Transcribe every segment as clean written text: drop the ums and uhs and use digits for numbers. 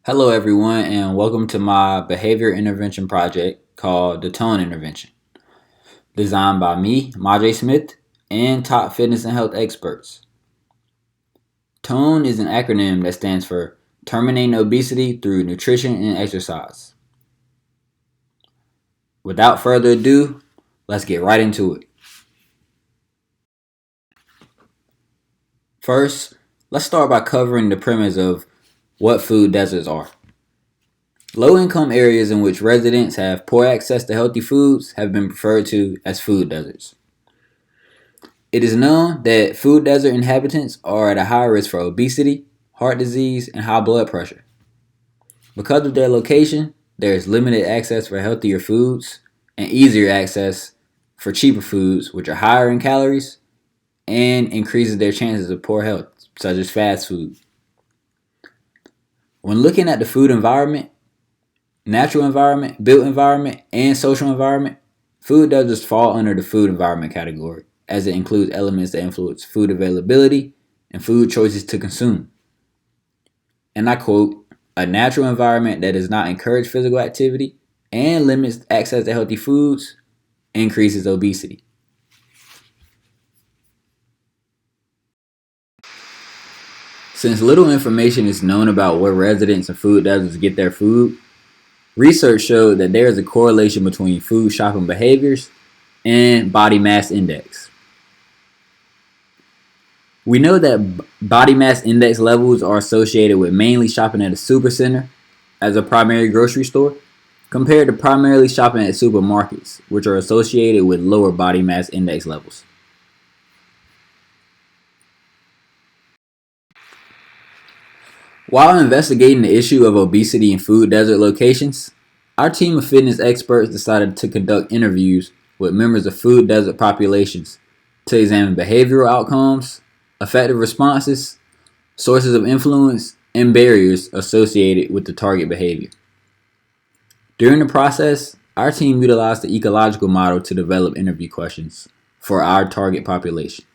Hello, everyone, and welcome to my behavior intervention project called the Tone Intervention, designed by me, Majay Smith, and top fitness and health experts. TONE is an acronym that stands for Terminating Obesity Through Nutrition and Exercise. Without further ado, let's get right into it. First, let's start by covering the premise of what food deserts are. Low-income areas in which residents have poor access to healthy foods have been referred to as food deserts. It is known that food desert inhabitants are at a higher risk for obesity, heart disease, and high blood pressure. Because of their location, there is limited access for healthier foods and easier access for cheaper foods, which are higher in calories and increases their chances of poor health, such as fast food. When looking at the food environment, natural environment, built environment, and social environment, food deserts fall under the food environment category, as it includes elements that influence food availability and food choices to consume. And I quote, a natural environment that does not encourage physical activity and limits access to healthy foods increases obesity. Since little information is known about where residents of food deserts get their food, research showed that there is a correlation between food shopping behaviors and body mass index. We know that body mass index levels are associated with mainly shopping at a supercenter as a primary grocery store, compared to primarily shopping at supermarkets, which are associated with lower body mass index levels. While investigating the issue of obesity in food desert locations, our team of fitness experts decided to conduct interviews with members of food desert populations to examine behavioral outcomes, effective responses, sources of influence, and barriers associated with the target behavior. During the process, our team utilized the ecological model to develop interview questions for our target population.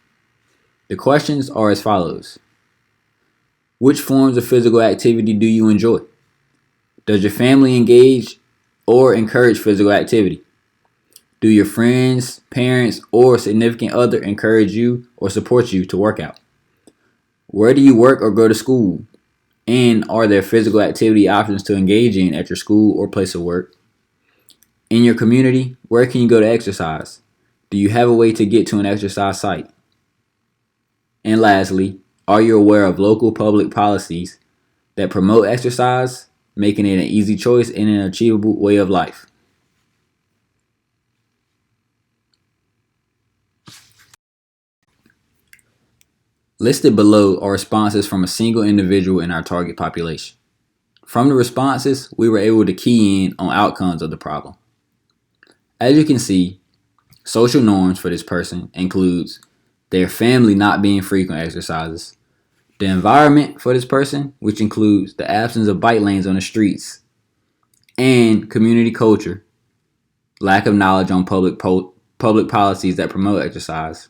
The questions are as follows. Which forms of physical activity do you enjoy? Does your family engage or encourage physical activity? Do your friends, parents, or significant other encourage you or support you to work out? Where do you work or go to school? And are there physical activity options to engage in at your school or place of work? In your community, where can you go to exercise? Do you have a way to get to an exercise site? And lastly, are you aware of local public policies that promote exercise, making it an easy choice and an achievable way of life? Listed below are responses from a single individual in our target population. From the responses, we were able to key in on outcomes of the problem. As you can see, social norms for this person includes their family not being frequent exercises, the environment for this person, which includes the absence of bike lanes on the streets, and community culture, lack of knowledge on public policies that promote exercise.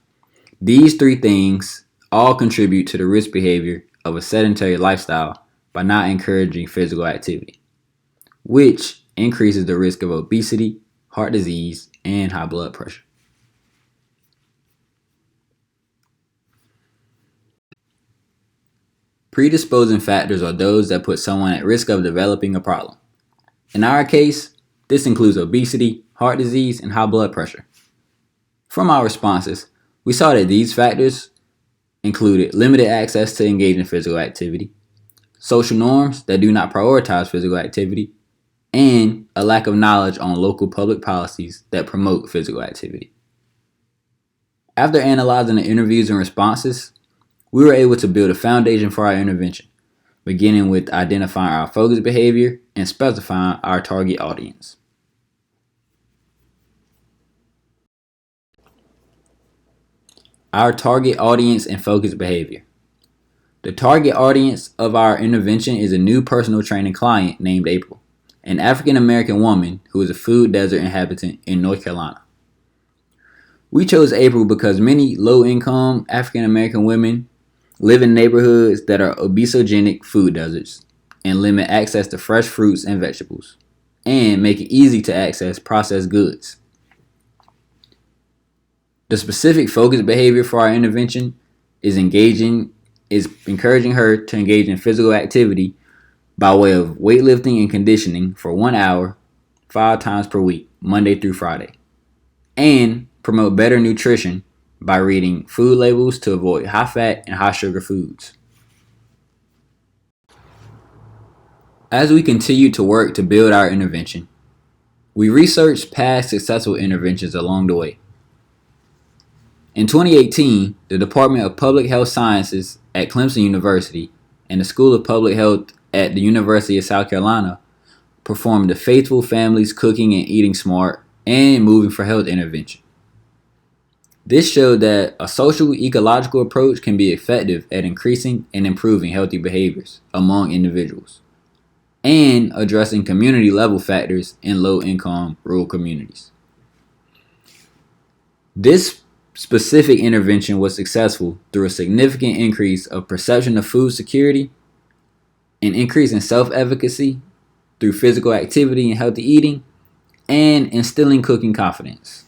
These three things all contribute to the risk behavior of a sedentary lifestyle by not encouraging physical activity, which increases the risk of obesity, heart disease, and high blood pressure. Predisposing factors are those that put someone at risk of developing a problem. In our case, this includes obesity, heart disease, and high blood pressure. From our responses, we saw that these factors included limited access to engage in physical activity, social norms that do not prioritize physical activity, and a lack of knowledge on local public policies that promote physical activity. After analyzing the interviews and responses, we were able to build a foundation for our intervention, beginning with identifying our focus behavior and specifying our target audience. Our target audience and focus behavior. The target audience of our intervention is a new personal training client named April, an African American woman who is a food desert inhabitant in North Carolina. We chose April because many low-income African American women live in neighborhoods that are obesogenic food deserts, and limit access to fresh fruits and vegetables, and make it easy to access processed goods. The specific focused behavior for our intervention is encouraging her to engage in physical activity by way of weightlifting and conditioning for 1 hour, 5 times per week, Monday through Friday, and promote better nutrition by reading food labels to avoid high fat and high sugar foods. As we continue to work to build our intervention, we researched past successful interventions along the way. In 2018, the Department of Public Health Sciences at Clemson University and the School of Public Health at the University of South Carolina performed the Faithful Families Cooking and Eating Smart and Moving for Health intervention. This showed that a social ecological approach can be effective at increasing and improving healthy behaviors among individuals and addressing community level factors in low income rural communities. This specific intervention was successful through a significant increase of perception of food security, an increase in self-efficacy through physical activity and healthy eating, and instilling cooking confidence.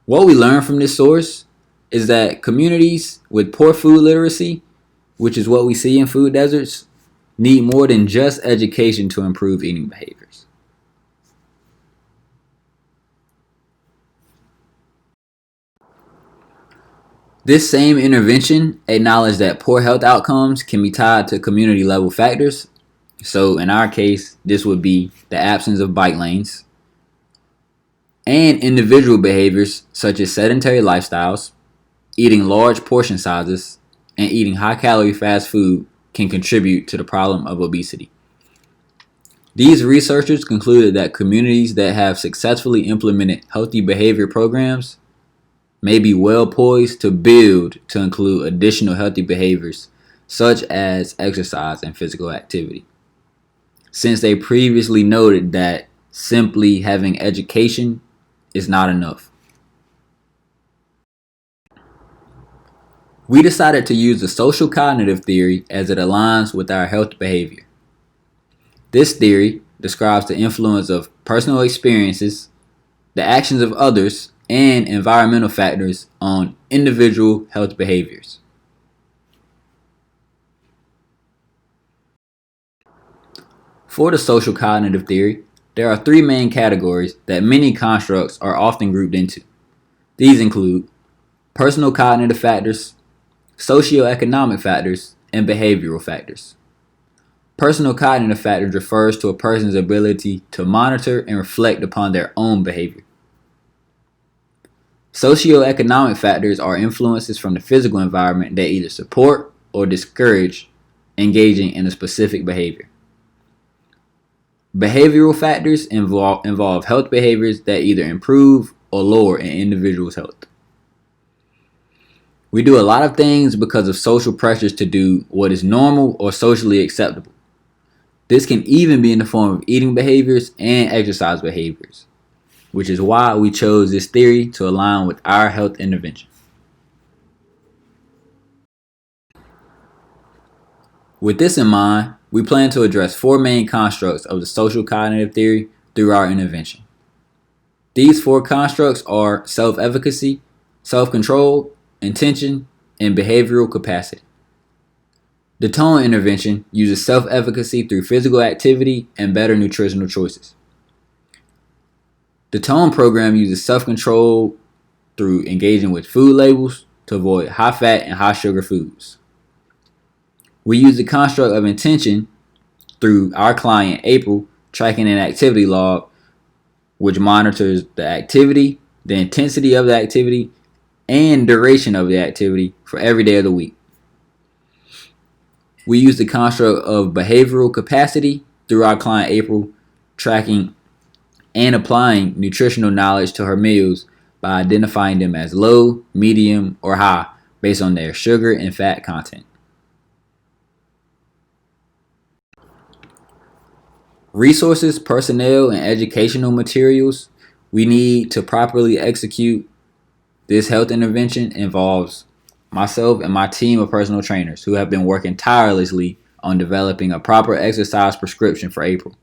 What we learned from this source is that communities with poor food literacy, which is what we see in food deserts, need more than just education to improve eating behaviors. This same intervention acknowledged that poor health outcomes can be tied to community level factors. So in our case, this would be the absence of bike lanes, and individual behaviors such as sedentary lifestyles, eating large portion sizes, and eating high-calorie fast food can contribute to the problem of obesity. These researchers concluded that communities that have successfully implemented healthy behavior programs may be well poised to build to include additional healthy behaviors such as exercise and physical activity, since they previously noted that simply having education is not enough. We decided to use the social cognitive theory as it aligns with our health behavior. This theory describes the influence of personal experiences, the actions of others, and environmental factors on individual health behaviors. For the social cognitive theory, there are 3 main categories that many constructs are often grouped into. These include personal cognitive factors, socioeconomic factors, and behavioral factors. Personal cognitive factors refers to a person's ability to monitor and reflect upon their own behavior. Socioeconomic factors are influences from the physical environment that either support or discourage engaging in a specific behavior. Behavioral factors involve health behaviors that either improve or lower an individual's health. We do a lot of things because of social pressures to do what is normal or socially acceptable. This can even be in the form of eating behaviors and exercise behaviors, which is why we chose this theory to align with our health intervention. With this in mind, we plan to address 4 main constructs of the social cognitive theory through our intervention. These 4 constructs are self-efficacy, self-control, intention, and behavioral capacity. The tone intervention uses self-efficacy through physical activity and better nutritional choices. The tone program uses self-control through engaging with food labels to avoid high fat and high sugar foods. We use the construct of intention through our client April tracking an activity log which monitors the activity, the intensity of the activity, and duration of the activity for every day of the week. We use the construct of behavioral capacity through our client April tracking and applying nutritional knowledge to her meals by identifying them as low, medium, or high based on their sugar and fat content. Resources, personnel, and educational materials we need to properly execute this health intervention involves myself and my team of personal trainers who have been working tirelessly on developing a proper exercise prescription for April.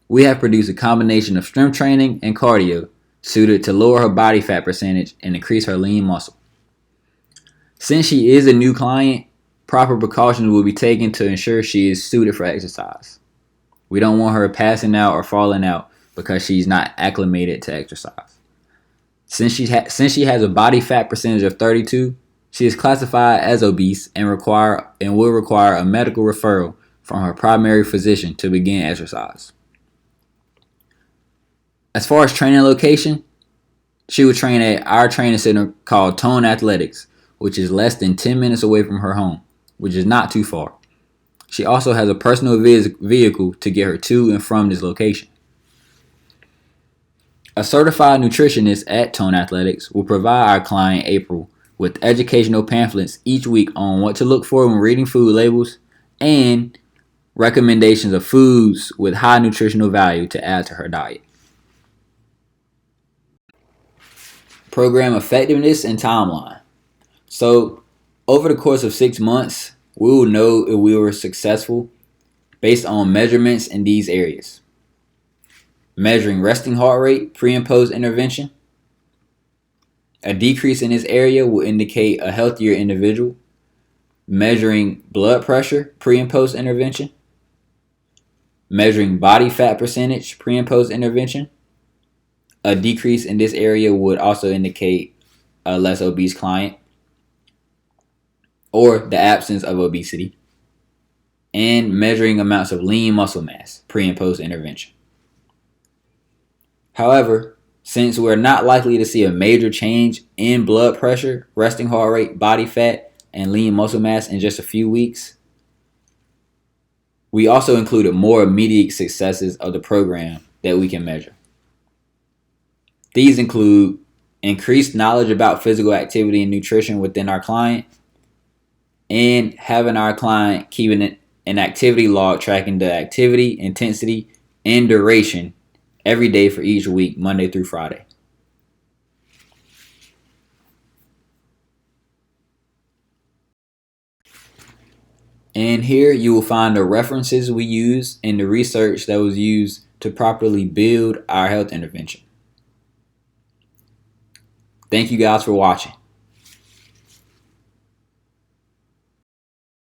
We have produced a combination of strength training and cardio suited to lower her body fat percentage and increase her lean muscle. Since she is a new client, proper precautions will be taken to ensure she is suited for exercise. We don't want her passing out or falling out because she's not acclimated to exercise. Since she has a body fat percentage of 32, she is classified as obese and will require a medical referral from her primary physician to begin exercise. As far as training location, she will train at our training center called Tone Athletics, which is less than 10 minutes away from her home, which is not too far. She also has a personal vehicle to get her to and from this location. A certified nutritionist at Tone Athletics will provide our client April with educational pamphlets each week on what to look for when reading food labels and recommendations of foods with high nutritional value to add to her diet. Program effectiveness and timeline. So, over the course of 6 months, we will know if we were successful based on measurements in these areas. Measuring resting heart rate pre and post intervention. A decrease in this area will indicate a healthier individual. Measuring blood pressure pre and post intervention. Measuring body fat percentage pre and post intervention. A decrease in this area would also indicate a less obese client or the absence of obesity. And measuring amounts of lean muscle mass pre and post intervention. However, since we're not likely to see a major change in blood pressure, resting heart rate, body fat, and lean muscle mass in just a few weeks, we also included more immediate successes of the program that we can measure. These include increased knowledge about physical activity and nutrition within our client, and having our client keeping an activity log tracking the activity, intensity, and duration every day for each week, Monday through Friday. And here you will find the references we use and the research that was used to properly build our health intervention. Thank you guys for watching.